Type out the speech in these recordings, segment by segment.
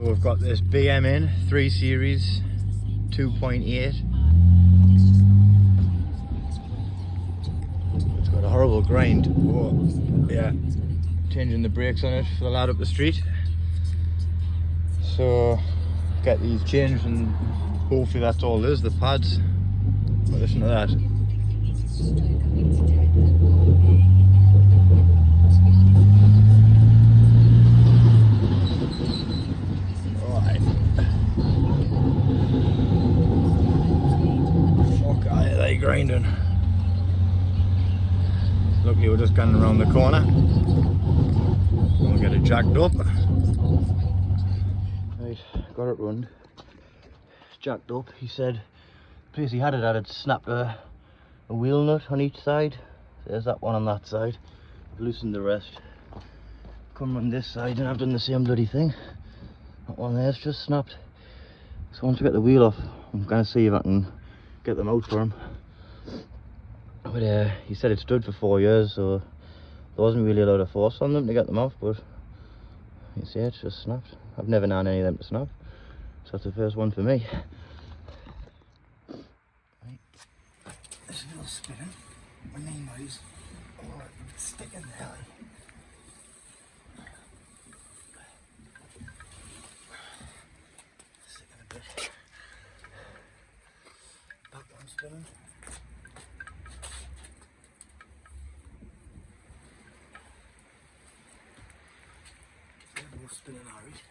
We've got this BM in 3 Series 2.8. It's got a horrible grind. Oh, yeah, changing the brakes on it for the lad up the street. So get these changed and hopefully that's all it is, the pads. But listen to that. Grinding. Luckily we're just going around the corner. We'll get it jacked up. Right, got it run. Jacked up. He said the place he had it at had snapped a wheel nut on each side. There's that one on that side. Loosened the rest. Come on this side and I've done the same bloody thing. That one there's just snapped. So once I get the wheel off, I'm gonna see if I can get them out for him. But he said it stood for 4 years, so there wasn't really a lot of force on them to get them off, but you see it's just snapped. I've never known any of them to snap, so that's the first one for me. Right. This wheel's spinning. My knee noise. Oh, it's sticking there. Sticking a bit. Back one spinning. Spinning alright.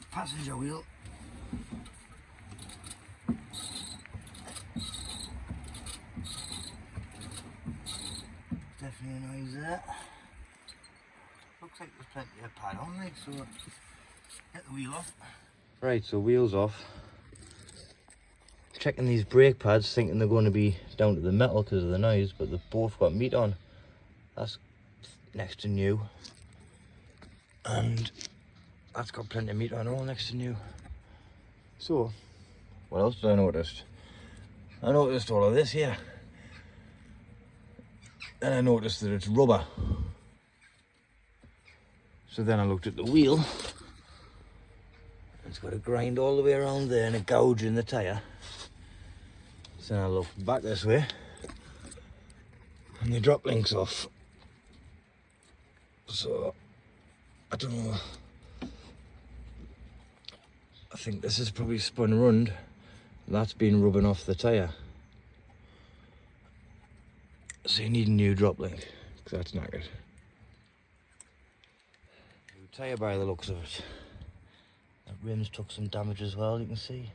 Passenger wheel. Definitely a noise there. Looks like there's plenty of pad on, like, so get the wheel off. Right, so wheels off. Checking these brake pads, thinking they're going to be down to the metal because of the noise, but they've both got meat on. That's next to new, and that's got plenty of meat on, all next to new. So what else did I notice? I noticed all of this here, then I noticed that it's rubber. So then I looked at the wheel. It's got a grind all the way around there and a gouge in the tyre. So then I looked back this way and the drop link's off. So, I don't know, I think this is probably spun round, that's been rubbing off the tyre. So you need a new drop link, because that's knackered. New tyre by the looks of it. The rims took some damage as well, you can see.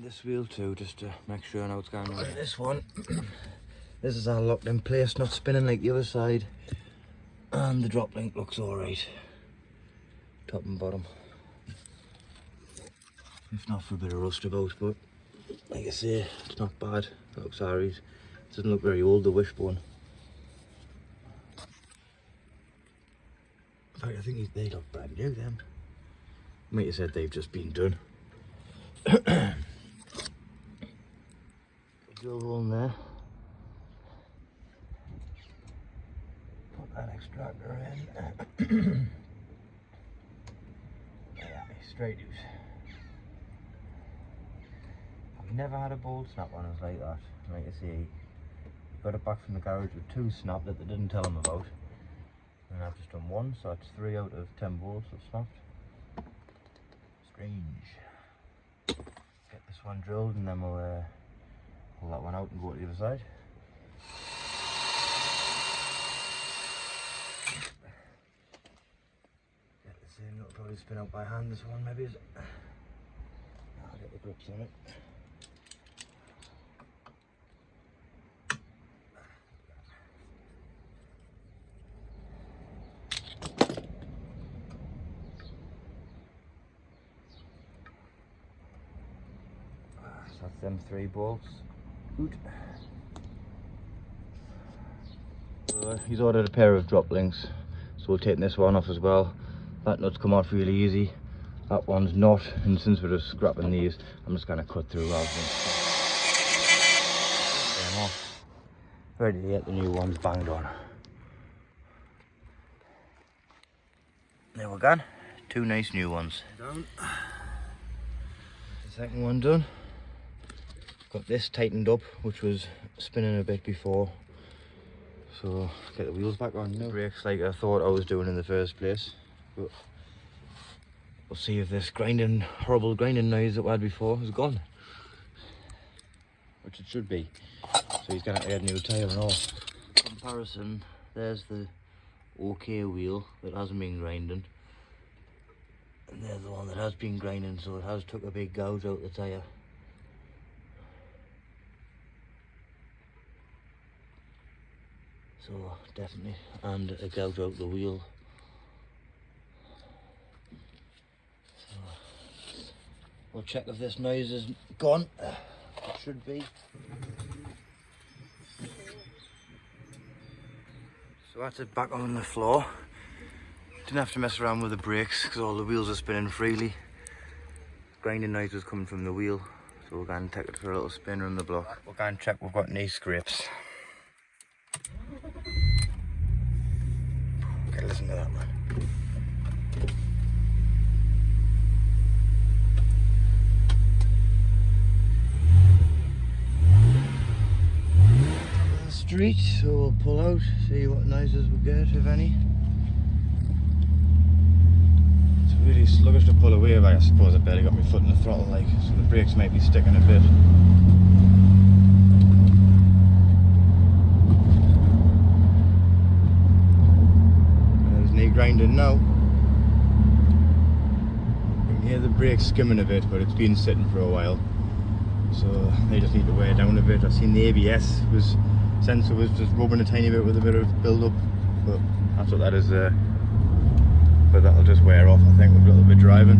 This wheel too, just to make sure I know what's going on. This one, this is all locked in place, not spinning like the other side, and the drop link looks alright, top and bottom, if not for a bit of rust about, but like I say, it's not bad. It looks alright. It doesn't look very old, the wishbone. In fact, I think they look brand new then. Might have said they've just been done. Drill hole in there. Put that extractor in. Yeah, straight out. I've never had a bolt snap on us like that. Like you see, got it back from the garage with 2 snap that they didn't tell them about. And I've just done 1, so it's 3 out of 10 bolts have snapped. Strange. Get this one drilled and then we'll pull that one out and go to the other side. Get this in, it'll probably spin out by hand, this one maybe. I'll get the grips on it. So that's them 3 bolts. Good. He's ordered a pair of drop links, so we're taking this one off as well. That nut's come off really easy, that one's not, and since we're just scrapping these, I'm just going to cut through rather than them off. Ready to get the new ones banged on. There we go. 2 nice new ones. Done. The second one done. Got this tightened up, which was spinning a bit before. So get the wheels back on now. Brakes like I thought I was doing in the first place. But we'll see if this horrible grinding noise that we had before is gone. Which it should be. So he's gonna have to get a new tyre and all. Comparison, there's the OK wheel that hasn't been grinding. And there's the one that has been grinding, so it has took a big gouge out the tyre. So definitely, and a gouge out the wheel. So we'll check if this noise is gone. It should be. So that's it back on the floor. Didn't have to mess around with the brakes because all the wheels are spinning freely. Grinding noise was coming from the wheel, so we're going to take it for a little spin around the block. We're going to check we've got any scrapes. Okay, listen to that, man. Street, so we'll pull out, see what noises we get, if any. It's really sluggish to pull away, but I suppose I barely got my foot in the throttle, like, so the brakes might be sticking a bit. There's no grinding now. You can hear the brakes skimming a bit, but it's been sitting for a while, so they just need to wear down a bit. I've seen the ABS sensor was just rubbing a tiny bit with a bit of build up, but that's what that is there. But that'll just wear off, I think, with a little bit driving.